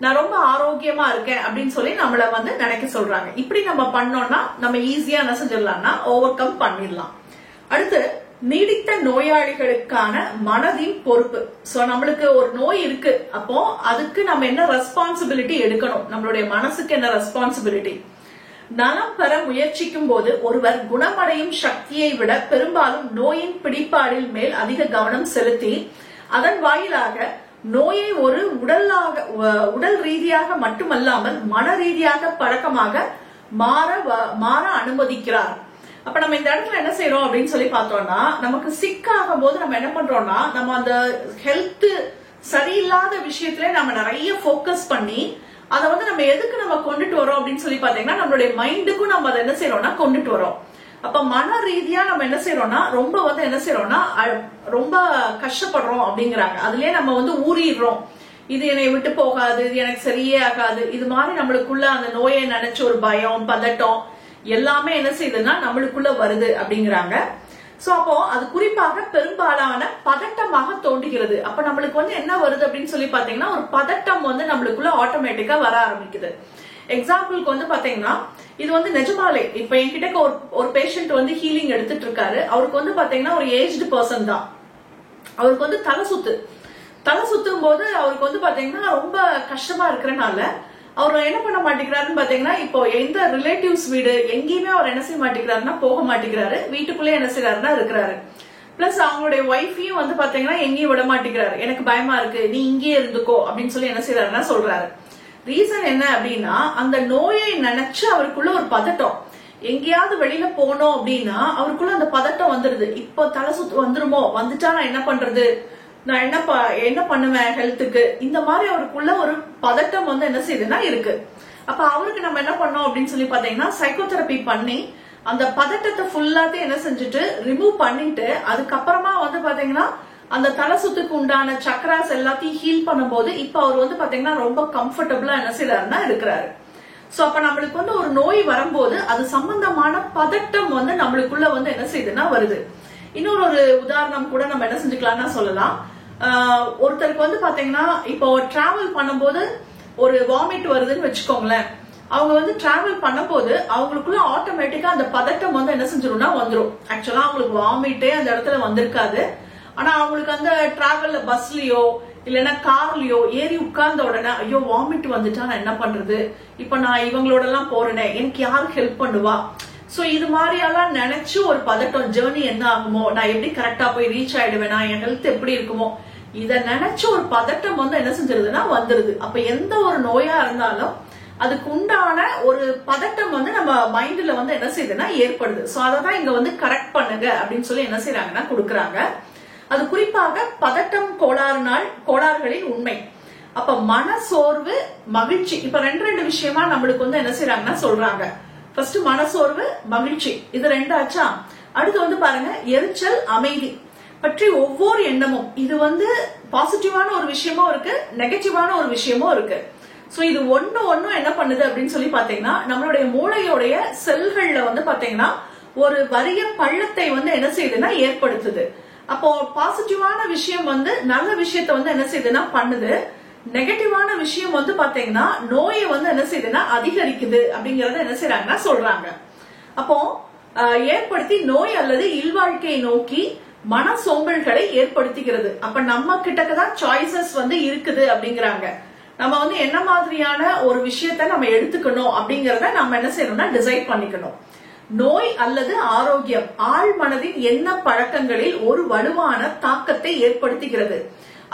நான் ரொம்ப ஆரோக்கியமா இருக்கேன் அப்படின்னு சொல்லி நம்மள வந்து நினைக்க சொல்றாங்க. இப்படி நம்ம பண்ணோம்னா நம்ம ஈஸியா என்ன செஞ்சிடலாம்னா ஓவர் கம் பண்ணிடலாம். அடுத்து நீடித்த நோயாளிகளுக்கான மனதின் பொறுப்பு. சோ நம்மளுக்கு ஒரு நோய் இருக்கு, அப்போ அதுக்கு நம்ம என்ன ரெஸ்பான்சிபிலிட்டி எடுக்கணும், நம்மளுடைய மனசுக்கு என்ன ரெஸ்பான்சிபிலிட்டி. நலம் பெற முயற்சிக்கும் போது ஒருவர் குணமடையும் சக்தியை விட பெரும்பாலும் நோயின் பிடிப்பாடில் மேல் அதிக கவனம் செலுத்தி அதன் வாயிலாக நோயை ஒரு உடல் ரீதியாக மட்டுமல்லாமல் மன ரீதியாக பழக்கமாக மாற அனுமதிக்கிறார். அப்ப நம்ம இந்த இடத்துல என்ன செய்யறோம் அப்படின்னு சொல்லி பார்த்தோம்னா நமக்கு சிக் ஆகும் போது நம்ம என்ன பண்றோம்னா நம்ம அந்த ஹெல்த் சரியில்லாத விஷயத்துல நம்ம நிறைய போக்கஸ் பண்ணி அதை வந்து நம்ம எதுக்கு நம்ம கொண்டுட்டு வரோம் அப்படின்னு சொல்லி பாத்தீங்கன்னா நம்மளுடைய மைண்டுக்கும் நம்ம அதை என்ன செய்யறோம்னா கொண்டுட்டு வரோம். அப்ப மன ரீதியா நம்ம என்ன செய்யறோம்னா ரொம்ப கஷ்டப்படுறோம் அப்படிங்கிறாங்க. அதுலயே நம்ம ஊறிடுறோம். இது என்னை விட்டு போகாது, இது எனக்கு சரியே ஆகாது, இது மாதிரி நம்மளுக்குள்ள அந்த நோயை நினைச்ச ஒரு பயம், பதட்டம் எல்லாமே என்ன செய்யுதுன்னா நம்மளுக்குள்ள வருது அப்படிங்கிறாங்க. சோ அப்போ அது குறிப்பாக பெரும்பாலான பதட்டமாக தோன்றுகிறது. அப்ப நம்மளுக்கு என்ன வருது அப்படின்னு சொல்லி பாத்தீங்கன்னா ஒரு பதட்டம் நம்மளுக்குள்ள ஆட்டோமேட்டிக்கா வர ஆரம்பிக்குது. எக்ஸாம்பிளுக்கு பாத்தீங்கன்னா இது நிஜமாலே இப்ப என்கிட்ட ஒரு பேஷண்ட் ஹீலிங் எடுத்துட்டு இருக்காரு. அவருக்கு பாத்தீங்கன்னா ஒரு ஏஜ்டு பர்சன் தான். அவருக்கு தலை சுத்தும் போது அவருக்கு பாத்தீங்கன்னா ரொம்ப கஷ்டமா இருக்கிறனால அவர் என்ன பண்ண மாட்டேங்கிறாருன்னு பாத்தீங்கன்னா இப்போ எந்த ரிலேட்டிவ்ஸ் வீடு எங்கேயுமே அவர் என்ன செய்ய மாட்டேங்கிறாருன்னா போக மாட்டேங்கிறாரு. வீட்டுக்குள்ளே என்ன செய்யறாருன்னா இருக்கிறாரு. பிளஸ் அவங்களுடைய ஒய்ஃபையும் பாத்தீங்கன்னா எங்கேயும் விட மாட்டேங்கிறாரு. எனக்கு பயமா இருக்கு, நீ இங்கேயே இருந்துக்கோ அப்படின்னு சொல்லி என்ன செய்யறாருன்னா சொல்றாரு. ரீசன் என்ன அப்படின்னா அந்த நோயை நினைச்சு அவருக்குள்ள ஒரு பதட்டம். எங்கேயாவது வெளியில போனோம் அப்படின்னா அவருக்குள்ள அந்த பதட்டம் வந்துருது. இப்போ தலை சுத்து வந்துருமோ, வந்துட்டா நான் என்ன பண்றது, நான் என்ன பண்ணுவேன் ஹெல்த்துக்கு, இந்த மாதிரி அவருக்குள்ள ஒரு பதட்டம் என்ன செய்யுதுன்னா இருக்கு. அப்ப அவருக்கு நம்ம என்ன பண்ணோம் அப்படின்னு சொல்லி பாத்தீங்கன்னா சைக்கோதெரபி பண்ணி அந்த பதட்டத்தை ஃபுல்லாத்தையும் என்ன செஞ்சுட்டு ரிமூவ் பண்ணிட்டு அதுக்கப்புறமா பாத்தீங்கன்னா அந்த தலை சுத்துக்கு உண்டான சக்கராஸ் எல்லாத்தையும் ஹீல் பண்ணும்போது இப்ப அவர் பாத்தீங்கன்னா ரொம்ப கம்ஃபர்டபுளா என்ன செய்யறாருன்னா இருக்கிறாரு. சோ அப்ப நம்மளுக்கு ஒரு நோய் வரும்போது அது சம்பந்தமான பதட்டம் நம்மளுக்குள்ள என்ன செய்யுதுன்னா வருது. இன்னொரு ஒரு உதாரணம் கூட நம்ம என்ன செஞ்சுக்கலாம்னா சொல்லலாம். ஒருத்தருக்கு பாத்தீங்கன்னா இப்போ டிராவல் பண்ணும்போது ஒரு வாமிட் வருதுன்னு வச்சுக்கோங்களேன். அவங்க டிராவல் பண்ணும்போது அவங்களுக்குள்ள ஆட்டோமேட்டிக்கா அந்த பதட்டம் என்ன செஞ்சிரும்னா வந்துரும். ஆக்சுவலா அவங்களுக்கு வாமிட்டே அந்த இடத்துல வந்திருக்காது. ஆனா அவங்களுக்கு அந்த டிராவல்ல பஸ்லயோ இல்லைன்னா கார்லயோ ஏறி உட்கார்ந்த உடனே ஐயோ வாமிட் வந்துட்டா நான் என்ன பண்றது, இப்ப நான் இவங்களோட எல்லாம் போறேனே, எனக்கு யாரு ஹெல்ப் பண்ணுவா, சோ இது மாதிரியெல்லாம் நினைச்சு ஒரு பதட்டம், ஜேர்னி என்ன ஆகுமோ, நான் எப்படி கரெக்டா போய் ரீச் ஆயிடுவேனா, என் ஹெல்த் எப்படி இருக்குமோ, இத நினைச்சு ஒரு பதட்டம் என்ன செஞ்சிருதுன்னா வந்துருது. அப்ப எந்த ஒரு நோயா இருந்தாலும் அதுக்கு உண்டான ஒரு பதட்டம் நம்ம மைண்ட்ல என்ன செய்யுதுன்னா ஏற்படுது. சோ அததான் இங்க கரெக்ட் பண்ணுங்க அப்படின்னு சொல்லி என்ன செய்யறாங்கன்னா கொடுக்கறாங்க. அது குறிப்பாக பதட்டம் கோளாறுகளின் உண்மை. அப்ப மன சோர்வு, மகிழ்ச்சி, இப்ப ரெண்டு விஷயமா நம்மளுக்கு என்ன செய்யறாங்கன்னா சொல்றாங்க. ஃபர்ஸ்ட் மனசோர்வு, மகிழ்ச்சி, இது ரெண்டாச்சா. அடுத்து பாருங்க எரிச்சல், அமைதி பற்றி ஒவ்வொரு எண்ணமும். இது பாசிட்டிவான ஒரு விஷயமும் இருக்கு, நெகட்டிவான ஒரு விஷயமும் இருக்கு. சோ இது ஒன்னும் என்ன பண்ணுது அப்படின்னு சொல்லி பாத்தீங்கன்னா நம்மளுடைய மூளையோடைய செல்கள்ல பாத்தீங்கன்னா ஒரு வறிய பள்ளத்தை என்ன செய்யுதுன்னா ஏற்படுத்துது. அப்போ பாசிட்டிவான விஷயம் நல்ல விஷயத்த என்ன செய்யுதுன்னா பண்ணுது. நெகட்டிவான விஷயம் பாத்தீங்கன்னா நோயை என்ன செய்யுதுன்னா அதிகரிக்குது அப்படிங்கறத என்ன செய்யறாங்கன்னா சொல்றாங்க. அப்போ ஏற்படுத்தி நோய் அல்லது இல்வாழ்க்கையை நோக்கி மன சோம்பல்களை ஏற்படுத்துகிறது. அப்ப நம்ம கிட்டதான் சாய்ஸஸ் இருக்குது அப்படிங்கிறாங்க. நம்ம என்ன மாதிரியான ஒரு விஷயத்த நம்ம எடுத்துக்கணும் அப்படிங்கறத நம்ம என்ன செய்யணும்னா டிசைட் பண்ணிக்கணும். நோய் அல்லது ஆரோக்கியம் ஆழ் மனதின் எண்ண பழக்கங்களில் ஒரு வலுவான தாக்கத்தை ஏற்படுத்துகிறது.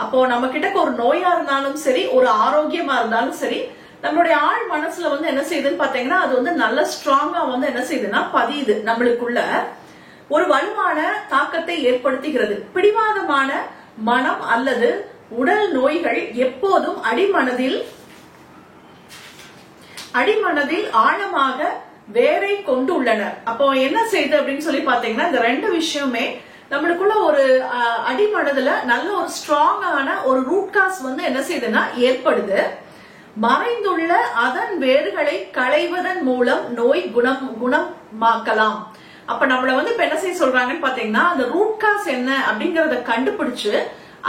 அப்போ நம்ம கிட்ட ஒரு நோயா இருந்தாலும் சரி, ஒரு ஆரோக்கியமா இருந்தாலும் சரி, நம்மளுடைய ஆழ் மனசுல என்ன செய்யுதுன்னு பாத்தீங்கன்னா அது நல்ல ஸ்ட்ராங்கா என்ன செய்யுதுன்னா பதியுது. நம்மளுக்குள்ள ஒரு வலுவான தாக்கத்தை ஏற்படுத்துகிறது. பிடிவாதமான மனம் அல்லது உடல் நோய்கள் எப்போதும் அடிமனதில் ஆழமாக வேரை கொண்டு உள்ளனர். அப்போ என்ன செய்யுது அப்படின்னு சொல்லி பாத்தீங்கன்னா இந்த ரெண்டு விஷயமே நம்மளுக்குள்ள ஒரு அடிமனதுல நல்ல ஒரு ஸ்ட்ராங்கான ஒரு ரூட் காஸ் என்ன செய்யுதுன்னா ஏற்படுது. மறைந்துள்ள அதன் வேர்களை களைவதன் மூலம் நோய் குணமாக்கலாம். அப்ப நம்மள இப்ப என்ன செய்ய சொல்றாங்கன்னு பாத்தீங்கன்னா அந்த ரூட் காஸ் என்ன அப்படிங்கறத கண்டுபிடிச்சு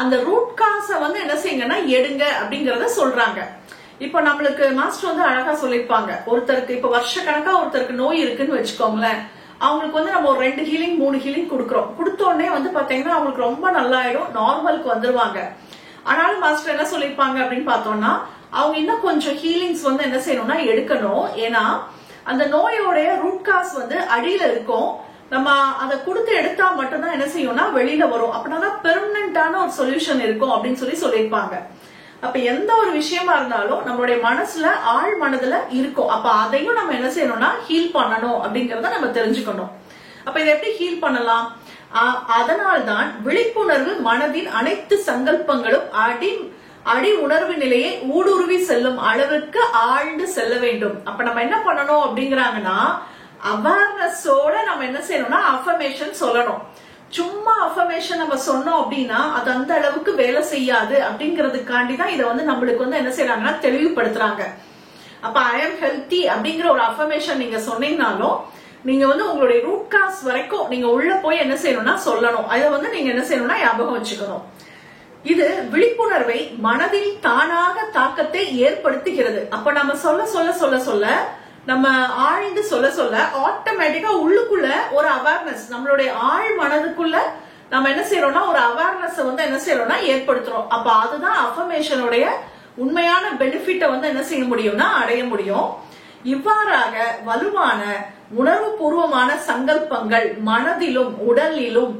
அந்த ரூட் காச என்ன செய்யுங்கன்னா எடுங்க அப்படிங்கறத சொல்றாங்க. இப்ப நம்மளுக்கு மாஸ்டர் அழகா சொல்லிருப்பாங்க. ஒருத்தருக்கு இப்ப வருஷ கணக்கா ஒருத்தருக்கு நோய் இருக்குன்னு வச்சுக்கோங்களேன். அவங்களுக்கு நம்ம ஒரு 2 ஹீலிங் 3 ஹீலிங் கொடுக்கறோம். கொடுத்த உடனே பாத்தீங்கன்னா அவங்களுக்கு ரொம்ப நல்லாயிடும், நார்மலுக்கு வந்துருவாங்க. ஆனாலும் மாஸ்டர் என்ன சொல்லிருப்பாங்க அப்படின்னு பார்த்தோம்னா அவங்க இன்னும் கொஞ்சம் ஹீலிங்ஸ் என்ன செய்யணும்னா எடுக்கணும். ஏன்னா அந்த நோயோடைய ரூட் காஸ் அடியில இருக்கும். நம்ம அதை கொடுத்து எடுத்தா மட்டும்தான் என்ன செய்யும்னா வெளியில வரும். அப்படின்னா பெர்மனன்டான ஒரு சொல்யூஷன் இருக்கும் அப்படின்னு சொல்லியிருப்பாங்க. அப்ப எந்த ஒரு விஷயமா இருந்தாலும் நம்மளுடைய மனசுல ஆழ் மனதுல இருக்கும். அப்ப அதையும் நம்ம என்ன செய்யணும்னா ஹீல் பண்ணணும் அப்படிங்கறத நம்ம தெரிஞ்சுக்கணும். அப்ப இதை எப்படி ஹீல் பண்ணலாம்? அதனால்தான் விழிப்புணர்வு மனதின் அனைத்து சங்கல்பங்களும் அடி உணர்வு நிலையை ஊடுருவி செல்லும் அளவுக்கு ஆழ்ந்து செல்ல வேண்டும். அப்ப நம்ம என்ன பண்ணணும் அப்படிங்கிறாங்கன்னா அவேர்னஸோட நம்ம என்ன செய்யணும்னா அஃபர்மேஷன் சொல்லணும். சும்மா அஃபர்மேஷன் நம்ம சொன்னோம் அப்படின்னா அது அந்த அளவுக்கு வேலை செய்யாது அப்படிங்கறதுக்காண்டி தான் இதை வந்து நம்மளுக்கு வந்து என்ன செய்யறாங்கன்னா தெளிவுபடுத்துறாங்க. அப்ப ஐ எம் ஹெல்த்தி அப்படிங்கிற ஒரு அஃபர்மேஷன் நீங்க சொன்னீங்கனாலும் நீங்க வந்து உங்களுடைய ரூட் காஸ் வரைக்கும் நீங்க உள்ள போய் என்ன செய்யணும்னா சொல்லணும். அதை வந்து நீங்க என்ன செய்யணும்னா ஞாபகம் வச்சுக்கணும். இது விழிப்புணர்வை மனதில் தானாக தாக்கத்தை ஏற்படுத்துகிறது. அப்ப நம்ம சொல்ல சொல்ல சொல்ல சொல்ல நம்ம ஆழ்ந்து சொல்ல சொல்ல ஆட்டோமேட்டிக்கா உள்ளுக்குள்ள ஒரு அவேர்னஸ், நம்மளுடைய ஆழ் மனதுக்குள்ள நம்ம என்ன செய்யறோம்னா ஒரு அவேர்னஸ் வந்து என்ன செய்யறோம்னா ஏற்படுத்துறோம். அப்ப அதுதான் அஃபர்மேஷனுடைய உண்மையான பெனிஃபிட்டை வந்து என்ன செய்ய முடியும்னா அடைய முடியும். இவ்வாறாக வலுவான உணர்வு பூர்வமான சங்கல்பங்கள் மனதிலும் உடலிலும்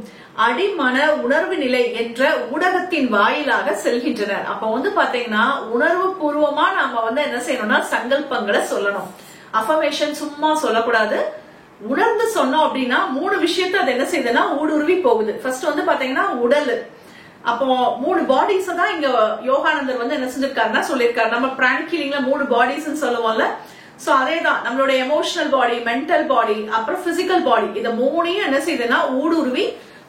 அடிமன உணர்வு நிலை என்ற ஊடகத்தின் வாயிலாக செல்கின்றனர். அப்ப வந்து பாத்தீங்கன்னா உணர்வு பூர்வமா நாம வந்து என்ன செய்யணும்னா சங்கல்பங்களை சொல்லணும். அஃபர்மேஷன் சும்மா சொல்லக்கூடாது. உணர்ந்து சொன்னோம் அப்படின்னா 3 விஷயத்த அது என்ன செய்யுதுன்னா ஊடுருவி போகுது. ஃபர்ஸ்ட் வந்து பாத்தீங்கன்னா உடல். அப்போ 3 பாடிஸ் தான் இங்க யோகானந்தர் வந்து என்ன செஞ்சிருக்காருன்னா சொல்லியிருக்காரு. நம்ம பிராணிக் ஹீலிங்ல 3 பாடிஸ் சொல்லுவோம்ல. சோ அதேதான் நம்மளுடைய எமோஷனல் பாடி, மென்டல் பாடி, அப்புறம் பிசிக்கல் பாடி, இத 3ஐயும் என்ன செய்யுதுன்னா ஊடுருவி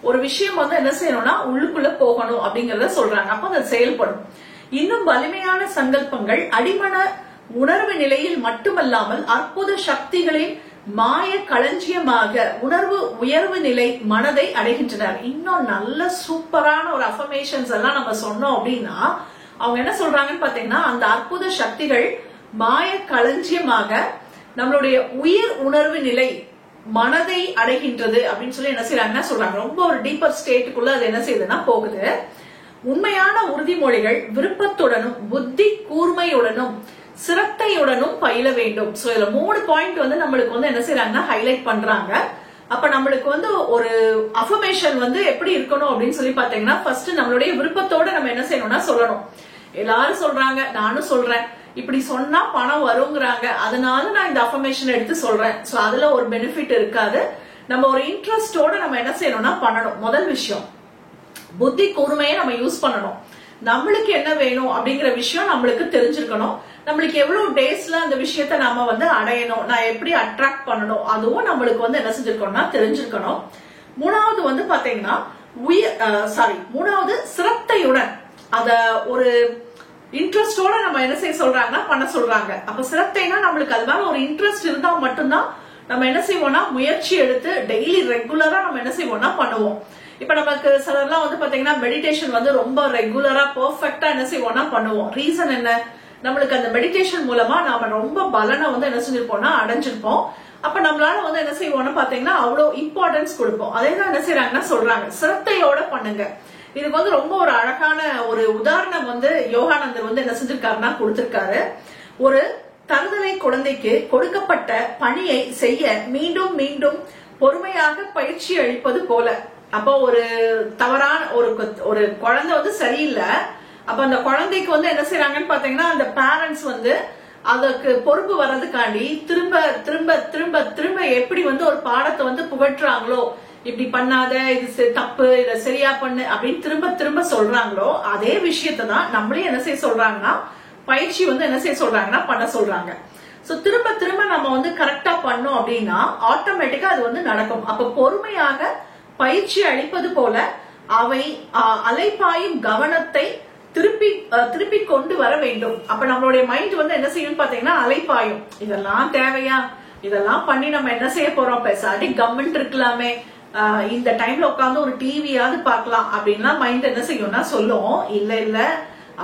ஒரு விஷயம் வந்து என்ன செய்யணும்னா உள்ளுக்குள்ள போகணும் அப்படிங்கறத சொல்றாங்க. அப்ப அது செயல்படும். இன்னும் வலிமையான சங்கல்பங்கள் அடிமன உணர்வு நிலையில் மட்டுமல்லாமல் அற்புத சக்திகளின் மாய களஞ்சியமாக உணர்வு உயர்வு நிலை மனதை அடைகின்றனர். இன்னும் நல்ல சூப்பரான ஒரு அஃபர்மேஷன்ஸ் எல்லாம் நம்ம சொன்னோம் அப்படின்னா அவங்க என்ன சொல்றாங்கன்னு பாத்தீங்கன்னா அந்த அற்புத சக்திகள் மாய களஞ்சியமாக நம்மளுடைய உயிர் உணர்வு நிலை மனதை அடைகின்றது அப்படின்னு சொல்லி என்ன செய்யறாங்கன்னா சொல்றாங்க. ரொம்ப ஒரு டீப்பர் ஸ்டேட்டுக்குள்ள அது என்ன செய்யுதுன்னா போகுது. உண்மையான உறுதிமொழிகள் விருப்பத்துடனும் புத்தி கூர்மையுடனும் சிரத்தையுடனும் பயில வேண்டும். சோ இதுல 3 பாயிண்ட் வந்து நம்மளுக்கு வந்து என்ன செய்யறாங்கன்னா ஹைலைட் பண்றாங்க. அப்ப நம்மளுக்கு வந்து ஒரு அஃபர்மேஷன் வந்து எப்படி இருக்கணும் அப்படின்னு சொல்லி பாத்தீங்கன்னா ஃபர்ஸ்ட் நம்மளுடைய விருப்பத்தோட நம்ம என்ன செய்யணும்னா சொல்லணும். எல்லாரும் சொல்றாங்க, நானும் சொல்றேன், இப்படி சொன்னா பணம் வருங்கிறாங்க, அதனால நான் இந்த அஃபர்மேஷன் எடுத்து சொல்றேன். சோ அதுல ஒரு பெனிஃபிட் இருக்காது. நம்ம ஒரு இன்ட்ரெஸ்டோட நம்ம என்ன செய்யணும்னா பண்ணணும். முதல் விஷயம் புத்தி கூர்மையை நம்ம யூஸ் பண்ணணும். நம்மளுக்கு என்ன வேணும் அப்படிங்கிற விஷயம் நம்மளுக்கு தெரிஞ்சிருக்கணும். நம்மளுக்கு எவ்வளவு டேஸ்ல அந்த விஷயத்த நாம வந்து அடையணும், நான் எப்படி அட்ராக்ட் பண்ணணும், அதுவும் நம்மளுக்கு வந்து என்ன செஞ்சிருக்கணும்னா தெரிஞ்சிருக்கணும். மூணாவது வந்து பாத்தீங்கன்னா மூணாவது சிரத்தையுடன் அத ஒரு இன்ட்ரெஸ்டோட நம்ம என்ன செய்ய சொல்றாங்கன்னா பண்ண சொல்றாங்க. அப்ப சிரத்தைனா நம்மளுக்கு அது மேல ஒரு இன்ட்ரெஸ்ட் இருந்தா மட்டும்தான் நம்ம என்ன செய்வோம்னா முயற்சி எடுத்து டெய்லி ரெகுலரா நம்ம என்ன செய்வோம்னா பண்ணுவோம். இப்ப நமக்கு சிலர்லாம் வந்து பாத்தீங்கன்னா மெடிடேஷன் வந்து ரொம்ப ரெகுலரா பெர்ஃபெக்ட்டா என்ன செய்வோம்னா பண்ணுவோம். ரீசன் என்ன? நம்மளுக்கு அந்த மெடிடேஷன் மூலமா நாம ரொம்ப பலனை வந்து என்ன செஞ்சிருப்போம்னா அடைஞ்சிருப்போம். அப்ப நம்மளால வந்து என்ன செய்வோம்னா பாத்தீங்கன்னா அவ்வளவு இம்பார்ட்டன்ஸ் கொடுப்போம். அதே தான் என்ன செய்யறாங்கன்னா சொல்றாங்க சிரத்தையோட பண்ணுங்க. இதுக்கு வந்து ரொம்ப ஒரு அழகான ஒரு உதாரணம் வந்து யோகானந்தர் வந்து என்ன செஞ்சிருக்காருன்னா கொடுத்திருக்காரு. ஒரு தருதலை குழந்தைக்கு கொடுக்கப்பட்ட பணியை செய்ய மீண்டும் மீண்டும் பொறுமையாக பயிற்சி அளிப்பது போல. அப்போ ஒரு தவறான ஒரு குழந்தை வந்து சரியில்லை. அப்ப அந்த குழந்தைக்கு வந்து என்ன செய்யறாங்கன்னு பாத்தீங்கன்னா அந்த பேரண்ட்ஸ் வந்து அதுக்கு பொறுப்பு வர்றதுக்காண்டி திரும்ப திரும்ப திரும்ப திரும்ப எப்படி வந்து ஒரு பாடத்தை வந்து புகட்டுறாங்களோ, இப்படி பண்ணாத, இது தப்பு, இத சரியா பண்ணு அப்படின்னு திரும்ப திரும்ப சொல்றாங்களோ அதே விஷயத்தை தான் நம்மளே என்ன செய்ய சொல்றாங்கன்னா பயிற்சி வந்து என்ன செய்ய சொல்றாங்கன்னா பண்ண சொல்றாங்க. சோ திரும்ப திரும்ப நம்ம வந்து கரெக்டா பண்ணோம் அப்படின்னா ஆட்டோமேட்டிக்கா அது வந்து நடக்கும். அப்ப பொறுமையாக பயிற்சி அளிப்பது போல அவை அலைப்பாயும் கவனத்தை திருப்பி கொண்டு வர வேண்டும். அப்ப நம்மளுடைய மைண்ட் வந்து என்ன செய்யும் பாத்தீங்கன்னா அலைப்பாயும், இதெல்லாம் தேவையா, இதெல்லாம் பண்ணி நம்ம என்ன செய்ய போறோம், பேசாட்டி கவர்மெண்ட் இருக்கலாமே, இந்த டைம்ல உட்காந்து ஒரு டிவியாவது பார்க்கலாம் அப்படின்னா மைண்ட் என்ன செய்யும்னா சொல்லும், இல்ல இல்ல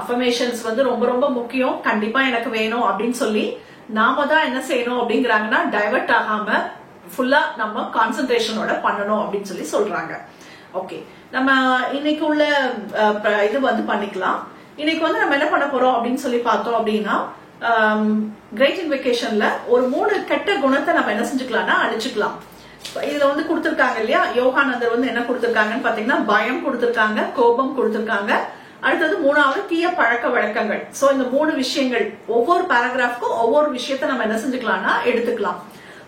அஃபர்மேஷன்ஸ் வந்து ரொம்ப ரொம்ப முக்கியம், கண்டிப்பா எனக்கு வேணும் அப்படின்னு சொல்லி நாம தான் என்ன செய்யணும் அப்படிங்கிறாங்கன்னா டைவர்ட் ஆகாம ஃபுல்லா நம்ம கான்சென்ட்ரேஷனோட பண்ணணும் அப்படின்னு சொல்லி சொல்றாங்க. ஓகே, நம்ம இன்னைக்கு உள்ள இது வந்து பண்ணிக்கலாம். இன்னைக்கு வந்து நம்ம என்ன பண்ண போறோம் அப்படின்னு சொல்லி பார்த்தோம் அப்படின்னா கிரேட் இன்வெகேஷன்ல ஒரு 3 கெட்ட குணத்தை நம்ம என்ன செஞ்சுக்கலாம்னா அழிச்சுக்கலாம். இதுல வந்து கொடுத்திருக்காங்க இல்லையா, யோகானந்தர் வந்து என்ன கொடுத்திருக்காங்கன்னு பாத்தீங்கன்னா பயம் கொடுத்திருக்காங்க, கோபம் கொடுத்திருக்காங்க, அடுத்தது 3வது தீய பழக்க வழக்கங்கள். சோ இந்த 3 விஷயங்கள் ஒவ்வொரு பேராகிராஃப்க்கும் ஒவ்வொரு விஷயத்த நம்ம என்ன செஞ்சுக்கலாம்னா எடுத்துக்கலாம்.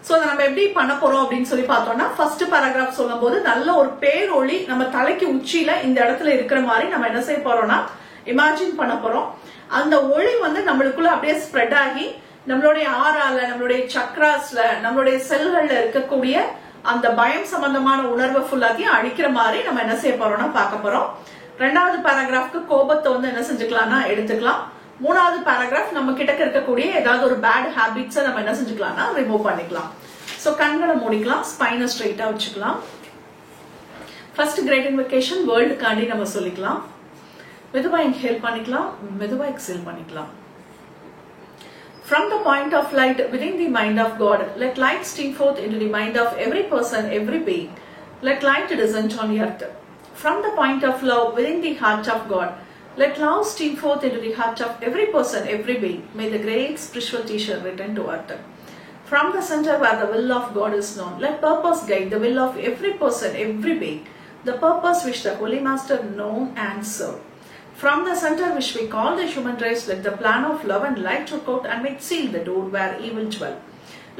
சோ அதை நம்ம எப்படி பண்ண போறோம் அப்படின்னு சொல்லி பார்த்தோம்னா ஃபர்ஸ்ட் பேராகிராஃப் சொல்லும் போது நல்ல ஒரு பேரொளி நம்ம தலைக்கு உச்சியில இந்த இடத்துல இருக்கிற மாதிரி நம்ம என்ன செய்ய போறோம்னா இமேஜின் பண்ண போறோம். அந்த ஒளி வந்து நம்மளுக்குள்ள அப்படியே ஸ்ப்ரெட் ஆகி நம்மளுடைய ஆறால, நம்மளுடைய சக்ராஸ்ல, நம்மளுடைய செல்கள்ல இருக்கக்கூடிய அந்த பயம் சம்பந்தமான உணர்வை ஃபுல்லாத்தையும் அழிக்கிற மாதிரி நம்ம என்ன செய்ய போறோம்னா பார்க்க போறோம். ரெண்டாவது பேராகிராஃப்க்கு கோபத்தை வந்து என்ன செஞ்சுக்கலாம்னா எடுத்துக்கலாம். மூணாவது பேராகிராஃப் நம்ம கிட்ட இருக்கக்கூடிய ஏதாவது ஒரு பேட் ஹேபிட்ஸை நம்ம என்ன செஞ்சுக்கலாம்னா ரிமூவ் பண்ணிக்கலாம். சோ கண்களை மூடிக்கலாம், ஸ்பைனை ஸ்ட்ரைட்டா வச்சுக்கலாம். ஃபர்ஸ்ட் கிரேட் இன்வொகேஷன் வேர்ல்டுக்காண்டி நம்ம சொல்லிக்கலாம். மெதுவா இன்ஹேல் பண்ணிக்கலாம், மெதுவா எக்ஸேல் பண்ணிக்கலாம். From the point of light within the mind of God, let light stream forth into the mind of every person, every being. Let light descend on the earth. From the point of love within the heart of God, let love stream forth into the heart of every person, every being. May the great spiritual teacher return to earth. From the center where the will of God is known, let purpose guide the will of every person, every being. The purpose which the Holy Master known and served. From the center which we call the human race, let the plan of love and light work out and make seal the door where evil dwell.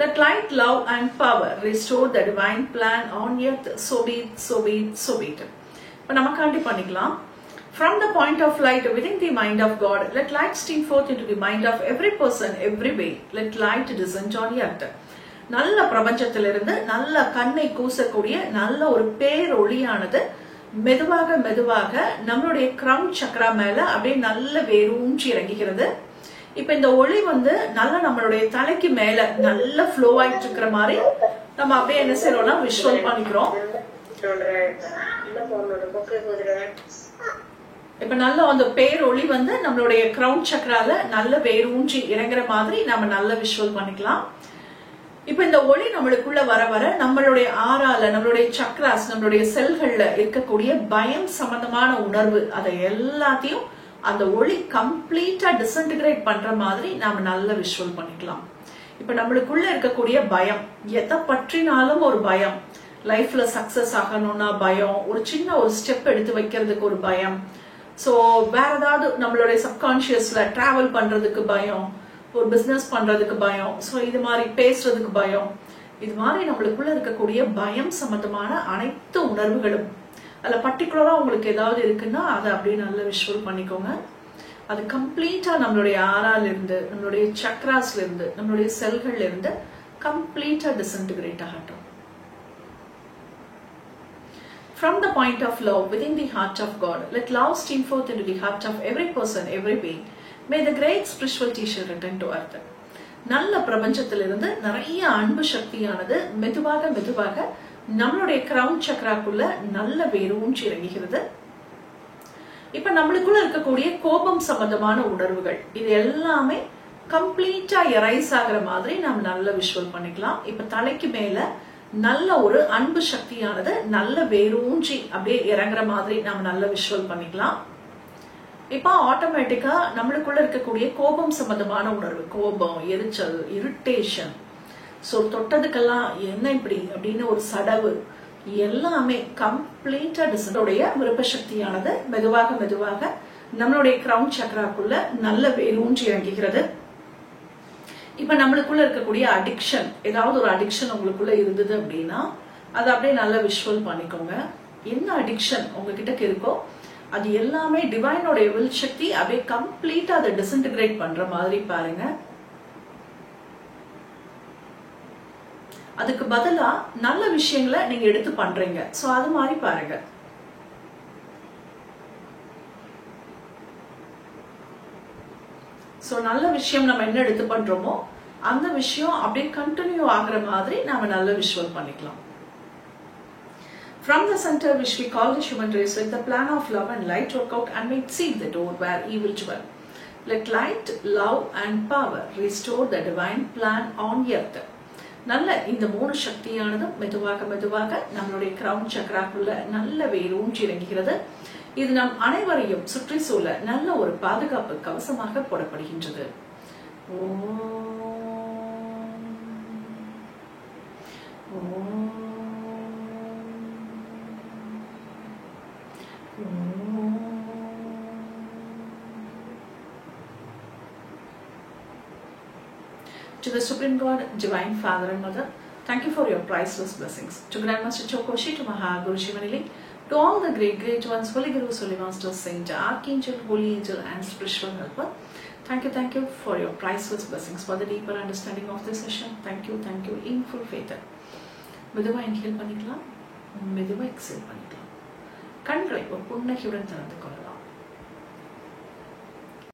Let light, love and power restore the divine plan on earth. So be it, so be it, so be it. இப்போ நமக்காண்டி பண்ணிக்கலாம். From the point of light within the mind of God, let light stream forth into the mind of every person, every way. Let light descend on earth. நல்ல பிரபஞ்சத்திலிருந்து நல்ல கண்ணை கூசக்கூடிய நல்ல ஒரு பேரொளியானது மெதுவாக மெதுவாக நம்மளுடைய கிரவுன் சக்ரா மேல அப்படியே நல்ல வேரூன்றி இறங்குகிறது. இப்ப இந்த ஒளி வந்து நல்ல நம்மளுடைய தலைக்கு மேல நல்ல ஃப்ளோ ஆயிட்டு இருக்கிற மாதிரி நம்ம அப்படியே என்ன செய்யறோம்னா விஷுவல் பண்ணிக்கிறோம். இப்ப நல்ல அந்த பேரொளி வந்து நம்மளுடைய கிரவுன் சக்ரால நல்ல வேரூன்றி இறங்குற மாதிரி நம்ம நல்ல விஷுவல் பண்ணிக்கலாம். இப்ப இந்த ஒளி நம்மளுக்குள்ள வர வர நம்மளுடைய ஆறால, நம்மளுடைய சக்ராஸ், நம்மளுடைய செல்கள்ல இருக்கக்கூடிய பயம் சம்பந்தமான உணர்வு அதை எல்லாத்தையும் அந்த ஒளி கம்ப்ளீட்டா டிஸ்இன்டிகிரேட் பண்ற மாதிரி நாம நல்ல விஷுவல் பண்ணிக்கலாம். இப்ப நம்மளுக்குள்ள இருக்கக்கூடிய பயம், எதை பற்றினாலும் ஒரு பயம், லைஃப்ல சக்சஸ் ஆகணும்னா பயம், ஒரு சின்ன ஒரு ஸ்டெப் எடுத்து வைக்கிறதுக்கு ஒரு பயம், சோ வேற ஏதாவது நம்மளுடைய சப்கான்சியஸ்ல டிராவல் பண்றதுக்கு பயம், ஒரு பிசினஸ் பண்றதுக்கு பயம், சோ இது மாதிரி பேசுறதுக்கு பயம், இது மாதிரி நம்மளுக்குள்ள இருக்கக்கூடிய பயம் சம்பந்தமான அனைத்து உணர்வுகளும் அதுல பர்டிகுலரா உங்களுக்கு ஏதாவது இருக்குன்னா அதை அப்படியே நல்ல விஷுவல் பண்ணிக்கோங்க. அது கம்ப்ளீட்டா நம்மளுடைய ஆறால இருந்து, நம்மளுடைய சக்ராஸ்ல இருந்து, நம்மளுடைய செல்கள்ல இருந்து கம்ப்ளீட்டா டிஸ்இன்டிகிரேட் ஆகட்டும். From the point of love within the heart of God, let love stream forth into the heart of every person, every being. May the great spiritual teacher return to earth. நல்ல பிரபஞ்சத்திலிருந்து நிறைய அன்பு சக்தியானது மெதுவாக மெதுவாக நம்மளுடைய கிரவுன் சக்ராக்குள்ள நல்ல வேரூன்றி இறங்குகிறது. இப்ப நம்மளுக்குள்ள இருக்கக்கூடிய கோபம் சம்பந்தமான உணர்வுகள் இது எல்லாமே கம்ப்ளீட்டா எரைஸ் ஆகிற மாதிரி நம்ம நல்ல விஷுவல் பண்ணிக்கலாம். இப்ப தலைக்கு மேல நல்ல ஒரு அன்பு சக்தியானது நல்ல வேரூன்றி அப்படியே இறங்குற மாதிரி நம்ம நல்ல விஷுவல் பண்ணிக்கலாம். இப்ப ஆட்டோமேட்டிக்கா நம்மளுக்குள்ள இருக்கக்கூடிய கோபம் சம்பந்தமான உணர்வு, கோபம், எரிச்சல், இரிட்டேஷன், சோ தொட்டதுக்கெல்லாம் என்ன இப்படி அப்படின்னு ஒரு சடவு, எல்லாமே கம்ப்ளீட்டா டிசனுடைய விருப்ப சக்தியானது மெதுவாக மெதுவாக நம்மளுடைய கிரவுன் சக்ராக்குள்ள நல்ல வேரூன்றி இறங்குகிறது. இப்ப நம்மளுக்குள்ள இருக்கக்கூடிய அடிக்ஷன், ஏதாவது ஒரு அடிக்ஷன் உங்களுக்குள்ள இருந்தது அப்படின்னா அதை அப்படியே நல்ல விஷுவல் பண்ணிக்கோங்க. என்ன அடிக்ஷன் உங்ககிட்ட இருக்கோ அது எல்லாமே டிவைனோட வில் சக்தி அப்படியே கம்ப்ளீட்டா அதை டிஸ்இன்டிகிரேட் பண்ற மாதிரி பாருங்க. அதுக்கு பதிலா நல்ல விஷயங்களை நீங்க எடுத்து பண்றீங்க, சோ அது மாதிரி பாருங்க. சோ நல்ல விஷயம் நம்ம என்ன எடுத்து பண்றோமோ அந்த விஷயம் அப்படியே கண்டினியூ ஆகுற மாதிரி நாம நல்ல விஷுவல் பண்ணிக்கலாம். From the center which we call the human race, let the plan of love and light work out and make seal the door where evil dwell. Let light, love and power restore the divine plan on earth. நல்ல இந்த மூணு சக்தியானது மெதுவாக மெதுவாக நம்மளுடைய கிரவுன் சக்ராக்குள்ள நல்ல வேரூன்றி இறங்குகிறது. இது நம் அனைவரையும் சுற்றி சூழ நல்ல ஒரு பாதுகாப்பு கவசமாக போடப்படுகின்றது. To the Supreme God, Divine Father and Mother, thank you for your priceless blessings. To Grandmaster Chokoshi, to Mahaguru Shivanili, to all the great ones, Holy Guru, Holy Master, Saint, Archangel, Holy Angel and Spiritual Helper, Thank you for your priceless blessings, for the deeper understanding of this session. Thank you in full faith. மெதுவா இன்ஹேல் பண்ணிக்கலாம், மெதுவா எக்ஸேல் பண்ணிக்கலாம். கண்களை ஒரு புன்னகையுடன் திறந்து கொள்ளலாம்.